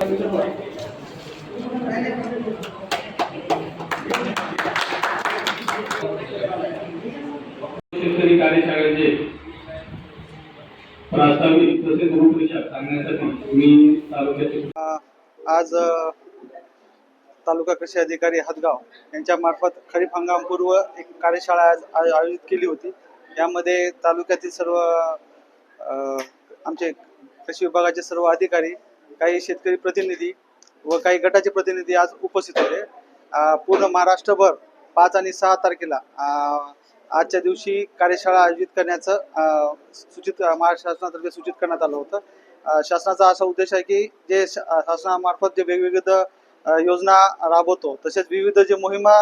शेतकरी कार्यशाळेचे प्रास्ताविक तसेच रूपरेषा सांगण्यासाठी मी तालुक्याचे आज तालुका कृषी अधिकारी हदगाव यांच्या मार्फत खरीप हंगामपूर्व एक कार्यशाळा आज आयोजित केली होती। यामध्ये तालुक्यातील सर्व आमचे कृषी विभागाचे सर्व अधिकारी, काही शेतकरी प्रतिनिधी व काही गटाचे प्रतिनिधी आज उपस्थित होते। पूर्ण महाराष्ट्रभर 5 आणि 6 तारखेला आजच्या दिवशी कार्यशाळा आयोजित करण्याचं सूचित महाराष्ट्र शासनातर्फे सूचित करण्यात आलं होतं। शासनाचा असा उद्देश आहे की जे शासनामार्फत जे वेगवेगळे योजना राबवतो, तसेच विविध जे मोहिमा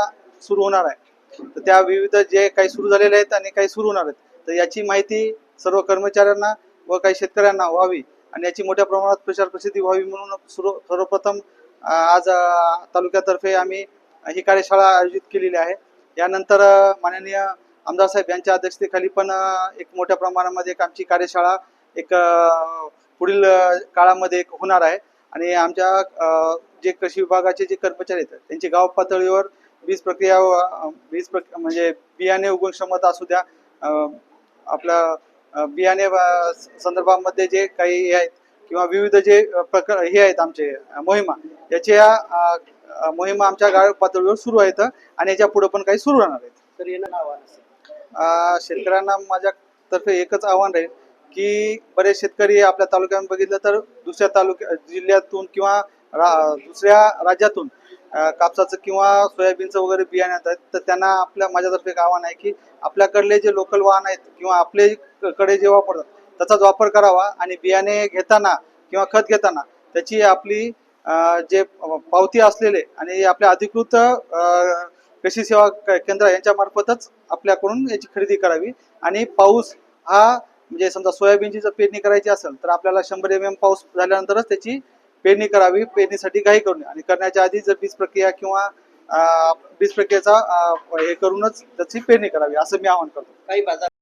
सुरू होणार आहे, तर त्या विविध जे काही सुरू झालेले आहेत आणि काही सुरू होणार आहेत, तर याची माहिती सर्व कर्मचाऱ्यांना व काही शेतकऱ्यांना व्हावी आणि याची मोठ्या प्रमाणात प्रचार प्रसिद्धी व्हावी म्हणून सर्वप्रथम आज तालुक्यातर्फे आम्ही ही कार्यशाळा आयोजित केलेली आहे। यानंतर माननीय आमदार साहेब यांच्या अध्यक्षतेखाली पण एक मोठ्या प्रमाणामध्ये एक आमची कार्यशाळा एक पुढील काळामध्ये एक होणार आहे आणि आमच्या जे कृषी विभागाचे जे कर्मचारी आहेत त्यांची गाव पातळीवर बीज प्रक्रिया म्हणजे बियाणे उगवण क्षमता असू द्या, आपल्या बियाणे संदर्भामध्ये जे काही हे आहेत किंवा विविध जे प्रकार हे आहेत आमचे मोहिमा, याच्या मोहिमा आमच्या गाव पातळीवर सुरू आहेत आणि याच्या पुढे पण काही सुरू राहणार आहेत। तर याला आव्हान असेल शेतकऱ्यांना माझ्यातर्फे एकच आव्हान राहील की बरेच शेतकरी आपल्या तालुक्यात बघितलं तर दुसऱ्या जिल्ह्यातून किंवा दुसऱ्या राज्यातून कापसाचं किंवा सोयाबीनचं वगैरे बियाणे आहेत, तर त्यांना माझ्यातर्फे एक आव्हान आहे की आपल्याकडले जे लोकल वाहन आहेत किंवा आपल्याकडे जे वापरतात त्याचाच वापर करावा आणि बियाणे घेताना किंवा खत घेताना त्याची आपली जे पावती असलेले आणि आपल्या अधिकृत कृषी सेवा केंद्र यांच्या मार्फतच आपल्याकडून याची खरेदी करावी। आणि पाऊस हा म्हणजे समजा सोयाबीनची जर पेरणी करायची असेल तर आपल्याला 100 mm पाऊस झाल्यानंतरच त्याची पेरणी करावी। पेरणीसाठी घाई करू नये आणि करण्याच्या आधी जर बीज प्रक्रियेचा हे करूनच त्याची पेरणी करावी असं मी आवाहन करतो। काही बाजार